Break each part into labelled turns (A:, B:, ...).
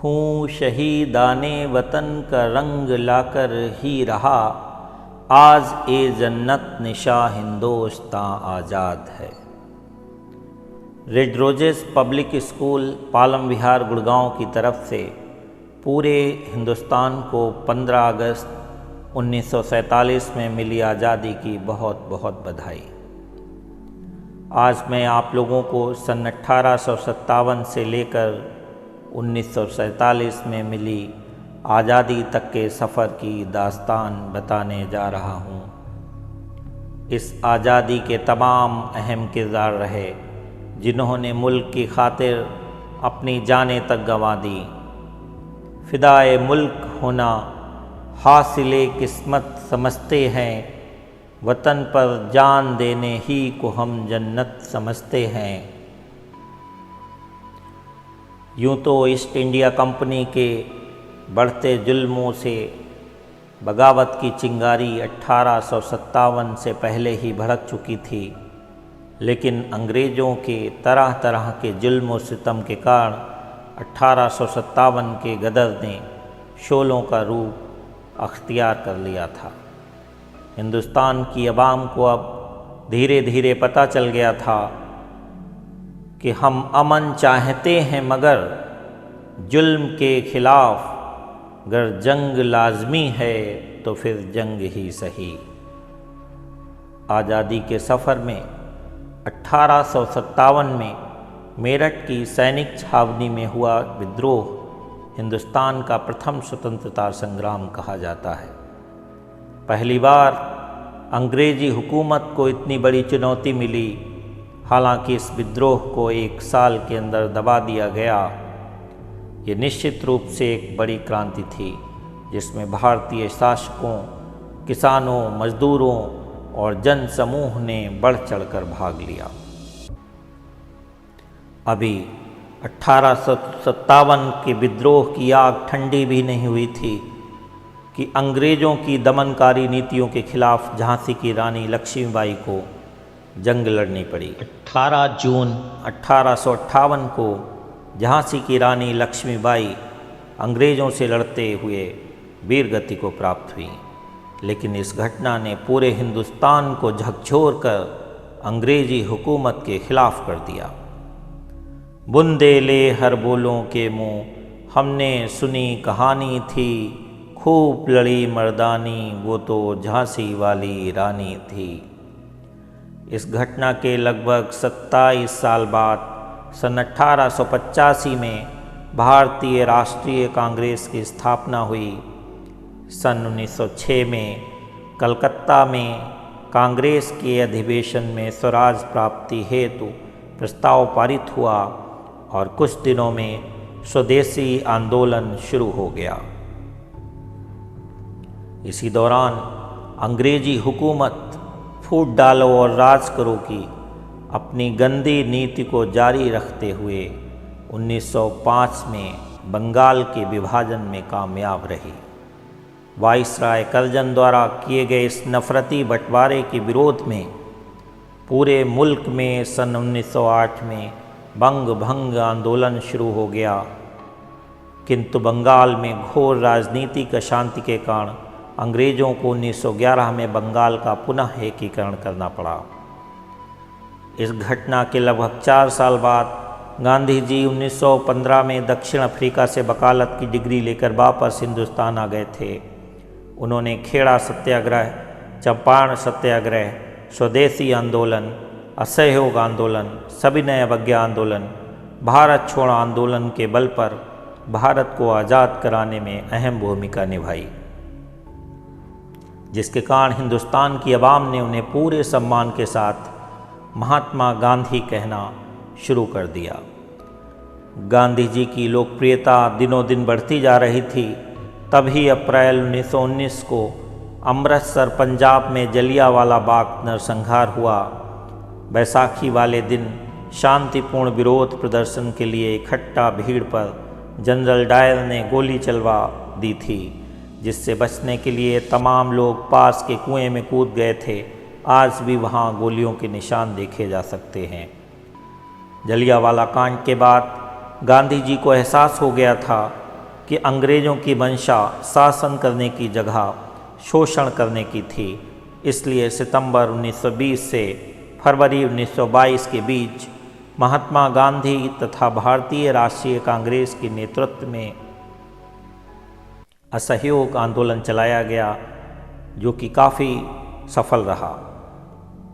A: हूँ शहीदाने वतन का रंग लाकर ही रहा, आज ए जन्नत निशा हिंदोस्तां आज़ाद है। Red Roses Public School Palam Vihar Gurgaon की तरफ से पूरे हिंदुस्तान को 15 अगस्त 1947 में मिली आज़ादी की बहुत बहुत बधाई। आज मैं आप लोगों को सन 1857 से लेकर 1947 में मिली आज़ादी तक के सफ़र की दास्तान बताने जा रहा हूँ। इस आज़ादी के तमाम अहम किरदार रहे जिन्होंने मुल्क की खातिर अपनी जानें तक गंवा दी। फ़िदाए मुल्क होना हासिले किस्मत समझते हैं, वतन पर जान देने ही को हम जन्नत समझते हैं। यूँ तो ईस्ट इंडिया कंपनी के बढ़ते जुल्मों से बगावत की चिंगारी 1857 से पहले ही भड़क चुकी थी, लेकिन अंग्रेज़ों के तरह तरह के जुल्म और सितम के कारण 1857 के गदर ने शोलों का रूप अख्तियार कर लिया था। हिंदुस्तान की अवाम को अब धीरे धीरे पता चल गया था कि हम अमन चाहते हैं, मगर जुल्म के खिलाफ अगर जंग लाजमी है तो फिर जंग ही सही। आज़ादी के सफ़र में 1857 में मेरठ की सैनिक छावनी में हुआ विद्रोह हिंदुस्तान का प्रथम स्वतंत्रता संग्राम कहा जाता है। पहली बार अंग्रेज़ी हुकूमत को इतनी बड़ी चुनौती मिली। हालांकि इस विद्रोह को 1 साल के अंदर दबा दिया गया। ये निश्चित रूप से एक बड़ी क्रांति थी जिसमें भारतीय शासकों, किसानों, मजदूरों और जन समूह ने बढ़ चढ़कर भाग लिया। अभी 1857 के विद्रोह की आग ठंडी भी नहीं हुई थी कि अंग्रेज़ों की दमनकारी नीतियों के खिलाफ झांसी की रानी लक्ष्मीबाई को जंग लड़नी पड़ी। 18 जून 1858 को झांसी की रानी लक्ष्मीबाई अंग्रेज़ों से लड़ते हुए वीरगति को प्राप्त हुई, लेकिन इस घटना ने पूरे हिंदुस्तान को झकझोर कर अंग्रेज़ी हुकूमत के खिलाफ कर दिया। बुंदेले हर बोलों के मुँह, हमने सुनी कहानी थी, खूब लड़ी मर्दानी, वो तो झांसी वाली रानी थी। इस घटना के लगभग 27 साल बाद सन 1885 में भारतीय राष्ट्रीय कांग्रेस की स्थापना हुई। सन 1906 में कलकत्ता में कांग्रेस के अधिवेशन में स्वराज प्राप्ति हेतु प्रस्ताव पारित हुआ और कुछ दिनों में स्वदेशी आंदोलन शुरू हो गया। इसी दौरान अंग्रेजी हुकूमत फूट डालो और राज करो की अपनी गंदी नीति को जारी रखते हुए 1905 में बंगाल के विभाजन में कामयाब रही। वाइसराय कर्जन द्वारा किए गए इस नफरती बंटवारे के विरोध में पूरे मुल्क में सन 1908 में बंग भंग आंदोलन शुरू हो गया, किंतु बंगाल में घोर राजनीतिक अशांति के कारण अंग्रेज़ों को 1911 में बंगाल का पुनः एकीकरण करना पड़ा। इस घटना के लगभग 4 साल बाद गांधी जी 1915 में दक्षिण अफ्रीका से वकालत की डिग्री लेकर वापस हिंदुस्तान आ गए थे। उन्होंने खेड़ा सत्याग्रह, चंपारण सत्याग्रह, स्वदेशी आंदोलन, असहयोग आंदोलन, सविनय अवज्ञा आंदोलन, भारत छोड़ो आंदोलन के बल पर भारत को आज़ाद कराने में अहम भूमिका निभाई, जिसके कारण हिंदुस्तान की आवाम ने उन्हें पूरे सम्मान के साथ महात्मा गांधी कहना शुरू कर दिया। गांधी जी की लोकप्रियता दिनों दिन बढ़ती जा रही थी। तभी अप्रैल 1919 को अमृतसर पंजाब में जलियांवाला बाग नरसंहार हुआ। बैसाखी वाले दिन शांतिपूर्ण विरोध प्रदर्शन के लिए इकट्ठा भीड़ पर जनरल डायर ने गोली चलवा दी थी, जिससे बचने के लिए तमाम लोग पास के कुएं में कूद गए थे। आज भी वहां गोलियों के निशान देखे जा सकते हैं। जलियांवाला कांड के बाद गांधी जी को एहसास हो गया था कि अंग्रेज़ों की मंशा शासन करने की जगह शोषण करने की थी। इसलिए सितंबर 1920 से फरवरी 1922 के बीच महात्मा गांधी तथा भारतीय राष्ट्रीय कांग्रेस के नेतृत्व में असहयोग आंदोलन चलाया गया, जो कि काफ़ी सफल रहा।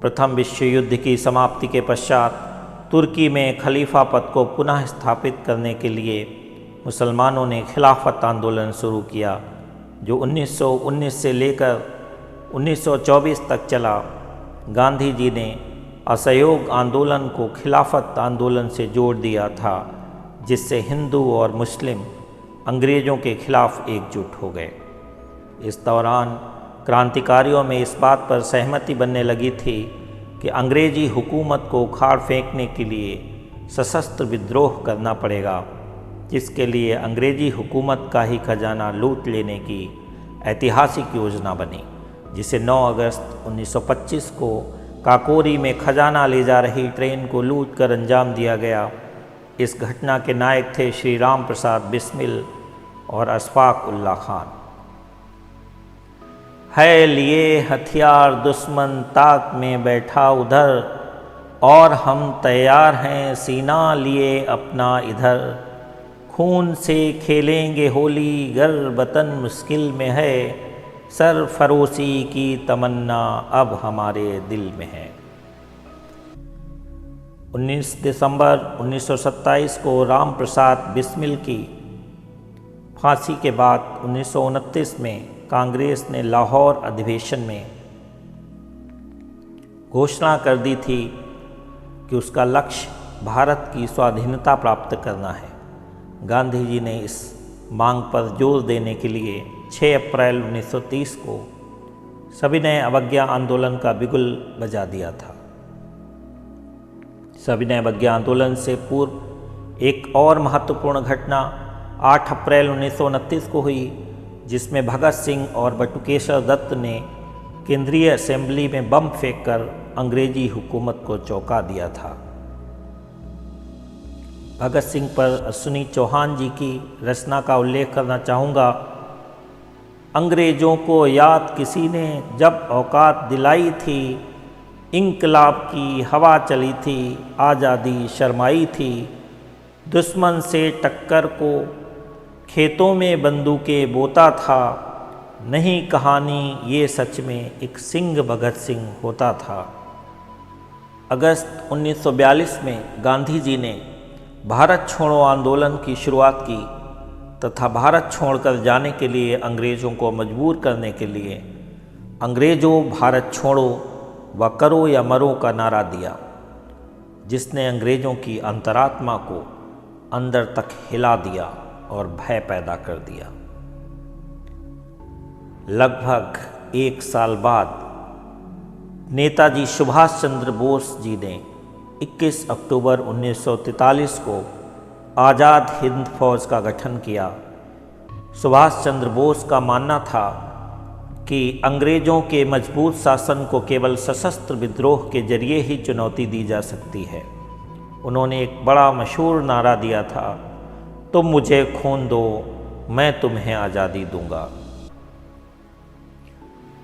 A: प्रथम विश्व युद्ध की समाप्ति के पश्चात तुर्की में खलीफा पद को पुनः स्थापित करने के लिए मुसलमानों ने खिलाफत आंदोलन शुरू किया, जो 1919 से लेकर 1924 तक चला। गांधी जी ने असहयोग आंदोलन को खिलाफत आंदोलन से जोड़ दिया था, जिससे हिंदू और मुस्लिम अंग्रेज़ों के खिलाफ एकजुट हो गए। इस दौरान क्रांतिकारियों में इस बात पर सहमति बनने लगी थी कि अंग्रेजी हुकूमत को उखाड़ फेंकने के लिए सशस्त्र विद्रोह करना पड़ेगा, जिसके लिए अंग्रेजी हुकूमत का ही खजाना लूट लेने की ऐतिहासिक योजना बनी, जिसे 9 अगस्त 1925 को काकोरी में खजाना ले जा रही ट्रेन को लूट कर अंजाम दिया गया। इस घटना के नायक थे श्री राम प्रसाद बिस्मिल और अशफाक उल्लाह खान। है लिए हथियार दुश्मन ताक में बैठा उधर, और हम तैयार हैं सीना लिए अपना इधर। खून से खेलेंगे होली गर वतन मुश्किल में है, सरफरोशी की तमन्ना अब हमारे दिल में है। 19 दिसंबर 1927 को राम प्रसाद बिस्मिल की फांसी के बाद 1929 में कांग्रेस ने लाहौर अधिवेशन में घोषणा कर दी थी कि उसका लक्ष्य भारत की स्वाधीनता प्राप्त करना है। गांधी जी ने इस मांग पर जोर देने के लिए 6 अप्रैल 1930 को सविनय अवज्ञा आंदोलन का बिगुल बजा दिया था। सविनय अवज्ञा आंदोलन से पूर्व एक और महत्वपूर्ण घटना 8 अप्रैल 1929 को हुई, जिसमें भगत सिंह और बटुकेश्वर दत्त ने केंद्रीय असेंबली में बम फेंककर अंग्रेजी हुकूमत को चौंका दिया था। भगत सिंह पर अश्विनी चौहान जी की रचना का उल्लेख करना चाहूँगा। अंग्रेज़ों को याद किसी ने जब औकात दिलाई थी, इंकलाब की हवा चली थी, आज़ादी शर्माई थी। दुश्मन से टक्कर को खेतों में बंदूकें बोता था, नहीं कहानी ये सच में एक सिंह भगत सिंह होता था। अगस्त 1942 में गांधी जी ने भारत छोड़ो आंदोलन की शुरुआत की तथा भारत छोड़कर जाने के लिए अंग्रेज़ों को मजबूर करने के लिए अंग्रेज़ों भारत छोड़ो व करो या मरो का नारा दिया, जिसने अंग्रेज़ों की अंतरात्मा को अंदर तक हिला दिया और भय पैदा कर दिया। लगभग 1 साल बाद नेताजी सुभाष चंद्र बोस जी ने 21 अक्टूबर 1943 को आज़ाद हिंद फौज का गठन किया। सुभाष चंद्र बोस का मानना था कि अंग्रेज़ों के मजबूत शासन को केवल सशस्त्र विद्रोह के जरिए ही चुनौती दी जा सकती है। उन्होंने एक बड़ा मशहूर नारा दिया था, तुम मुझे खून दो, मैं तुम्हें आज़ादी दूंगा।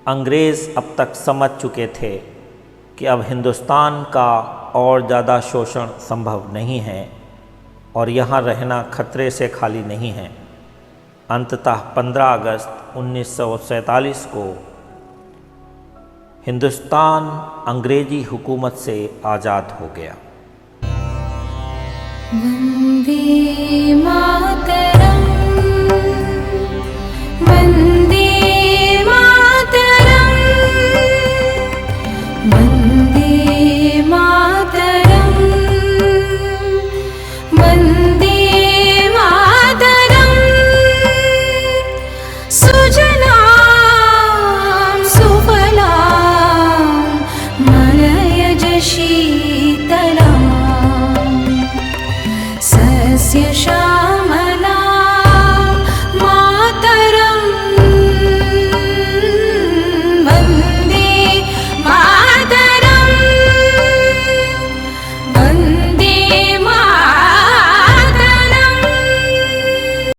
A: अंग्रेज़ अब तक समझ चुके थे कि अब हिंदुस्तान का और ज़्यादा शोषण संभव नहीं है और यहाँ रहना खतरे से खाली नहीं है। अंततः 15 अगस्त 1947 को हिंदुस्तान अंग्रेजी हुकूमत से आज़ाद हो गया। वंदे